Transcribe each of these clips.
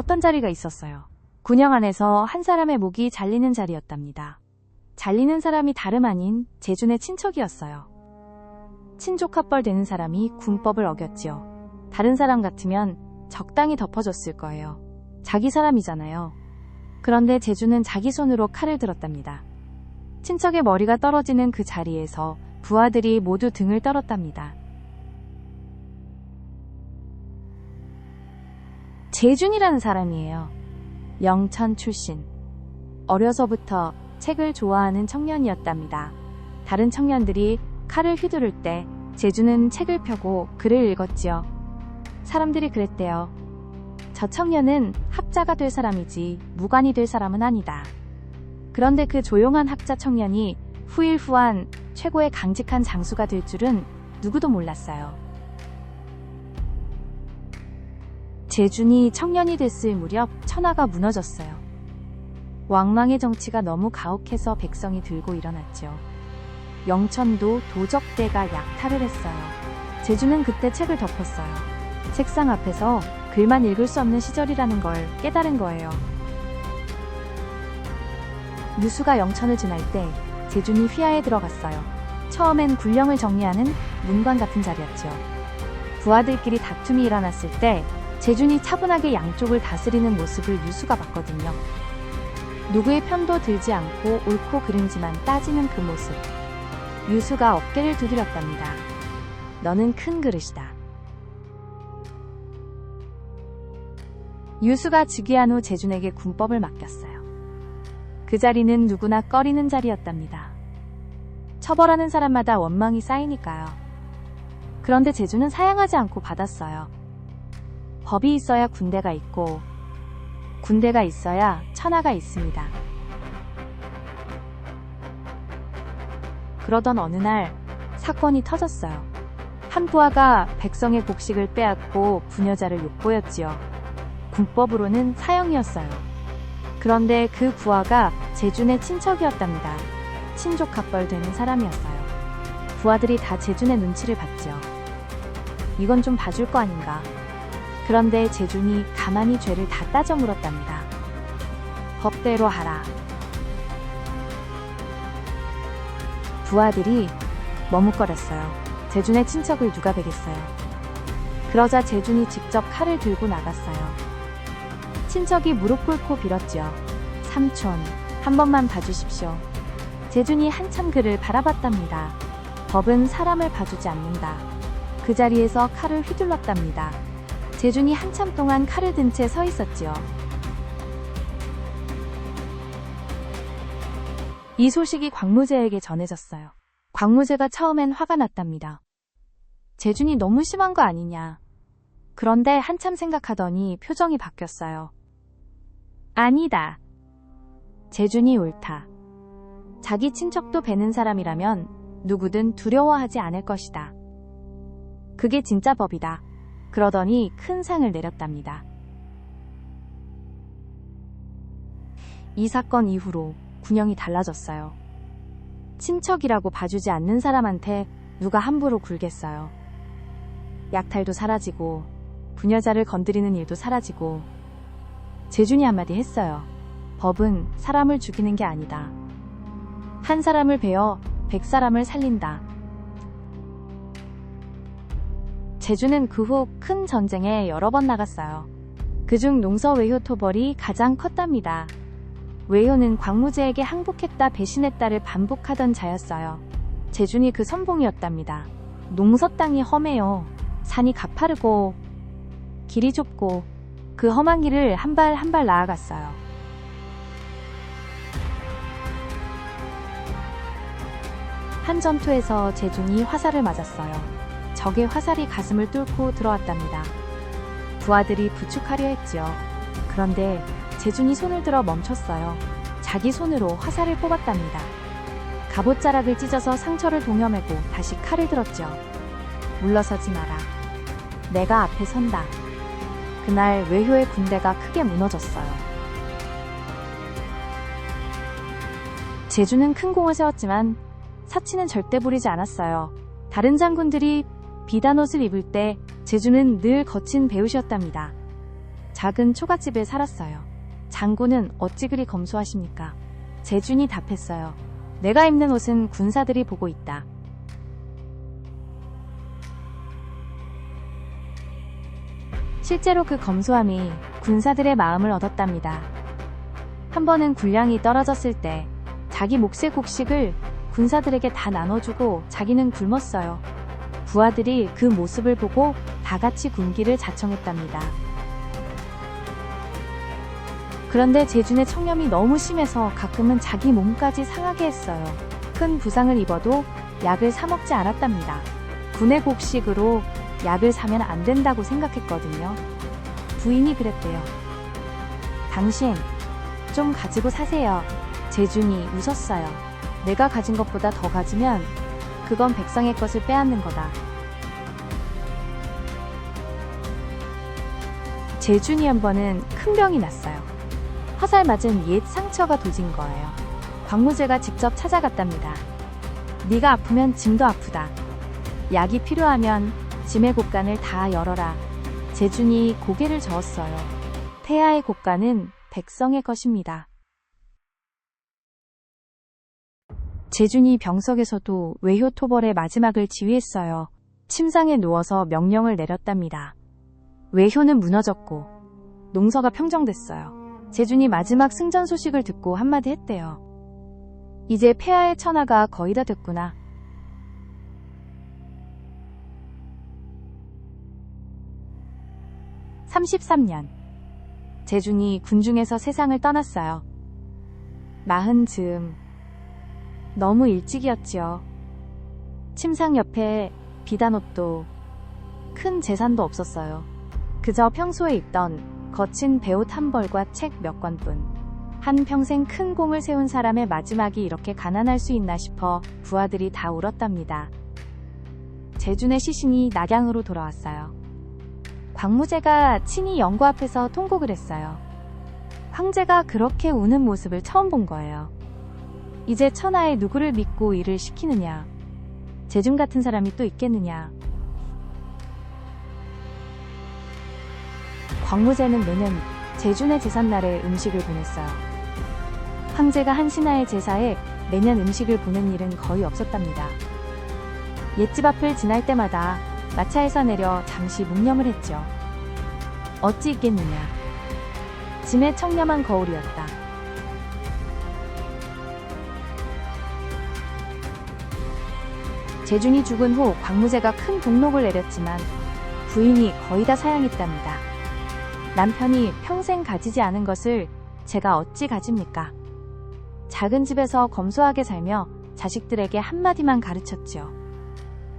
어떤 자리가 있었어요. 군영 안에서 한 사람의 목이 잘리는 자리였답니다. 잘리는 사람이 다름 아닌 제준의 친척이었어요. 친족 합벌되는 사람이 군법을 어겼지요. 다른 사람 같으면 적당히 덮어줬을 거예요. 자기 사람이잖아요. 그런데 제준은 자기 손으로 칼을 들었답니다. 친척의 머리가 떨어지는 그 자리에서 부하들이 모두 등을 떨었답니다. 제준이라는 사람이에요. 영천 출신. 어려서부터 책을 좋아하는 청년이었답니다. 다른 청년들이 칼을 휘두를 때 제준은 책을 펴고 글을 읽었지요. 사람들이 그랬대요. 저 청년은 학자가 될 사람이지 무관이 될 사람은 아니다. 그런데 그 조용한 학자 청년이 후일후한 최고의 강직한 장수가 될 줄은 누구도 몰랐어요. 제준이 청년이 됐을 무렵 천하가 무너졌어요. 왕망의 정치가 너무 가혹해서 백성이 들고 일어났죠. 영천도 도적대가 약탈을 했어요. 제준은 그때 책을 덮었어요. 책상 앞에서 글만 읽을 수 없는 시절이라는 걸 깨달은 거예요. 유수가 영천을 지날 때 제준이 휘하에 들어갔어요. 처음엔 군령을 정리하는 문관 같은 자리였죠. 부하들끼리 다툼이 일어났을 때 제준이 차분하게 양쪽을 다스리는 모습을 유수가 봤거든요. 누구의 편도 들지 않고 옳고 그름지만 따지는 그 모습. 유수가 어깨를 두드렸답니다. 너는 큰 그릇이다. 유수가 즉위한 후 제준에게 군법을 맡겼어요. 그 자리는 누구나 꺼리는 자리였답니다. 처벌하는 사람마다 원망이 쌓이니까요. 그런데 제준은 사양하지 않고 받았어요. 법이 있어야 군대가 있고 군대가 있어야 천하가 있습니다. 그러던 어느 날 사건이 터졌어요. 한 부하가 백성의 곡식을 빼앗고 부녀자를 욕보였지요. 군법으로는 사형이었어요. 그런데 그 부하가 제준의 친척이었답니다. 친족 합벌되는 사람이었어요. 부하들이 다 제준의 눈치를 봤죠. 이건 좀 봐줄 거 아닌가. 그런데 제준이 가만히 죄를 다 따져 물었답니다. 법대로 하라. 부하들이 머뭇거렸어요. 제준의 친척을 누가 베겠어요. 그러자 제준이 직접 칼을 들고 나갔어요. 친척이 무릎 꿇고 빌었지요. 삼촌, 한 번만 봐주십시오. 제준이 한참 그를 바라봤답니다. 법은 사람을 봐주지 않는다. 그 자리에서 칼을 휘둘렀답니다. 제준이 한참 동안 칼을 든 채 서 있었지요. 이 소식이 광무제에게 전해졌어요. 광무제가 처음엔 화가 났답니다. 제준이 너무 심한 거 아니냐. 그런데 한참 생각하더니 표정이 바뀌었어요. 아니다. 제준이 옳다. 자기 친척도 베는 사람이라면 누구든 두려워하지 않을 것이다. 그게 진짜 법이다. 그러더니 큰 상을 내렸답니다. 이 사건 이후로 군영이 달라졌어요. 친척이라고 봐주지 않는 사람한테 누가 함부로 굴겠어요. 약탈도 사라지고 부녀자를 건드리는 일도 사라지고 제준이 한마디 했어요. 법은 사람을 죽이는 게 아니다. 한 사람을 베어 100사람을 살린다. 제준은 그 후 큰 전쟁에 여러 번 나갔어요. 그중 농서외효 토벌이 가장 컸답니다. 외효는 광무제에게 항복했다 배신했다를 반복하던 자였어요. 제준이 그 선봉이었답니다. 농서 땅이 험해요. 산이 가파르고 길이 좁고 그 험한 길을 한 발 한 발 나아갔어요. 한 전투에서 제준이 화살을 맞았어요. 적의 화살이 가슴을 뚫고 들어왔답니다. 부하들이 부축하려 했지요. 그런데 제준이 손을 들어 멈췄어요. 자기 손으로 화살을 뽑았답니다. 갑옷자락을 찢어서 상처를 동여매고 다시 칼을 들었죠. 물러서지 마라. 내가 앞에 선다. 그날 외효의 군대가 크게 무너졌어요. 제준은 큰 공을 세웠지만 사치는 절대 부리지 않았어요. 다른 장군들이 비단 옷을 입을 때 제준은 늘 거친 배우시였답니다. 작은 초가집에 살았어요. 장군은 어찌 그리 검소하십니까? 재준이 답했어요. 내가 입는 옷은 군사들이 보고 있다. 실제로 그 검소함이 군사들의 마음을 얻었답니다. 한 번은 군량이 떨어졌을 때 자기 몫의 곡식을 군사들에게 다 나눠주고 자기는 굶었어요. 부하들이 그 모습을 보고 다 같이 굶기를 자청했답니다. 그런데 재준의 청렴이 너무 심해서 가끔은 자기 몸까지 상하게 했어요. 큰 부상을 입어도 약을 사 먹지 않았답니다. 군의 곡식으로 약을 사면 안 된다고 생각했거든요. 부인이 그랬대요. 당신 좀 가지고 사세요. 재준이 웃었어요. 내가 가진 것보다 더 가지면 그건 백성의 것을 빼앗는 거다. 재준이 한 번은 큰 병이 났어요. 화살 맞은 옛 상처가 도진 거예요. 광무제가 직접 찾아갔답니다. 네가 아프면 짐도 아프다. 약이 필요하면 짐의 곳간을 다 열어라. 재준이 고개를 저었어요. 태아의 곳간은 백성의 것입니다. 재준이 병석에서도 외효토벌의 마지막을 지휘했어요. 침상에 누워서 명령을 내렸답니다. 외효는 무너졌고 농서가 평정됐어요. 재준이 마지막 승전 소식을 듣고 한마디 했대요. 이제 폐하의 천하가 거의 다 됐구나. (33년) 재준이 군중에서 세상을 떠났어요. 40즈음. 너무 일찍이었지요. 침상 옆에 비단 옷도 큰 재산도 없었어요. 그저 평소에 입던 거친 배옷 한 벌과 책 몇 권뿐. 한평생 큰 공을 세운 사람의 마지막이 이렇게 가난할 수 있나 싶어 부하들이 다 울었답니다. 재준의 시신이 낙양으로 돌아왔어요. 광무제가 친히 영구 앞에서 통곡을 했어요. 황제가 그렇게 우는 모습을 처음 본 거예요. 이제 천하에 누구를 믿고 일을 시키느냐. 재준 같은 사람이 또 있겠느냐. 광무제는 매년 재준의 제삿날에 음식을 보냈어요. 황제가 한 신하의 제사에 매년 음식을 보낸 일은 거의 없었답니다. 옛집 앞을 지날 때마다 마차에서 내려 잠시 묵념을 했죠. 어찌 있겠느냐. 짐의 청렴한 거울이었다. 재준이 죽은 후 광무제가 큰 동록을 내렸지만 부인이 거의 다 사양했답니다. 남편이 평생 가지지 않은 것을 제가 어찌 가집니까? 작은 집에서 검소하게 살며 자식들에게 한마디만 가르쳤지요.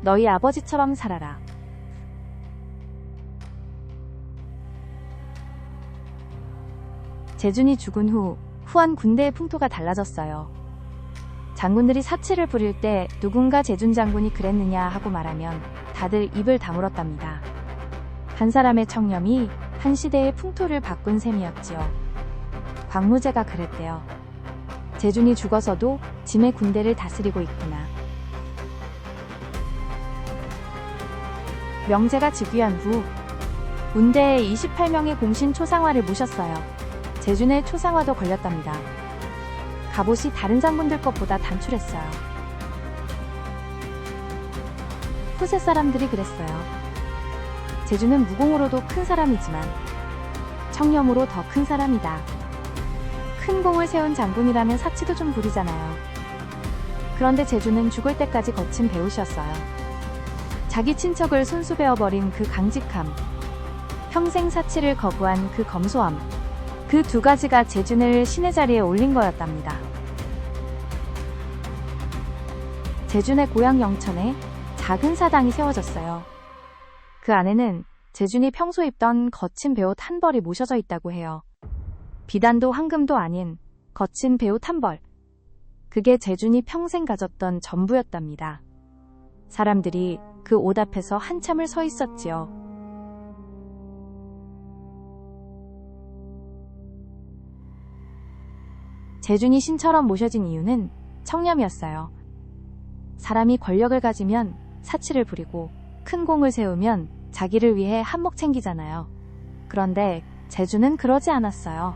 너희 아버지처럼 살아라. 재준이 죽은 후 후한 군대의 풍토가 달라졌어요. 장군들이 사치를 부릴 때 누군가 재준 장군이 그랬느냐 하고 말하면 다들 입을 다물었답니다. 한 사람의 청렴이 한 시대의 풍토를 바꾼 셈이었지요. 광무제가 그랬대요. 재준이 죽어서도 짐의 군대를 다스리고 있구나. 명제가 즉위한 후 문대에 28명의 공신 초상화를 모셨어요. 재준의 초상화도 걸렸답니다. 갑옷이 다른 장군들 것보다 단출했어요. 후세 사람들이 그랬어요. 재준은 무공으로도 큰 사람이지만 청렴으로 더 큰 사람이다. 큰 공을 세운 장군이라면 사치도 좀 부리잖아요. 그런데 재준은 죽을 때까지 거친 배우셨어요. 자기 친척을 손수 베어버린 그 강직함, 평생 사치를 거부한 그 검소함, 그 두 가지가 재준을 신의 자리에 올린 거였답니다. 재준의 고향 영천에 작은 사당이 세워졌어요. 그 안에는 재준이 평소 입던 거친 배옷 한 벌이 모셔져 있다고 해요. 비단도 황금도 아닌 거친 배옷 한 벌. 그게 재준이 평생 가졌던 전부였답니다. 사람들이 그 옷 앞에서 한참을 서 있었지요. 재준이 신처럼 모셔진 이유는 청렴이었어요. 사람이 권력을 가지면 사치를 부리고 큰 공을 세우면 자기를 위해 한몫 챙기잖아요. 그런데 제주는 그러지 않았어요.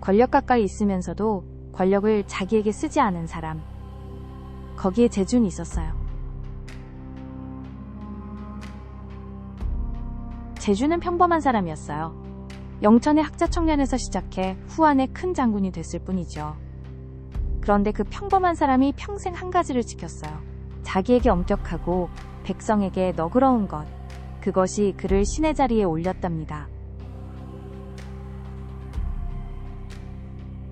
권력 가까이 있으면서도 권력을 자기에게 쓰지 않은 사람. 거기에 제주는 있었어요. 제주는 평범한 사람이었어요. 영천의 학자 청년에서 시작해 후한의 큰 장군이 됐을 뿐이죠. 그런데 그 평범한 사람이 평생 한 가지를 지켰어요. 자기에게 엄격하고 백성에게 너그러운 것. 그것이 그를 신의 자리에 올렸답니다.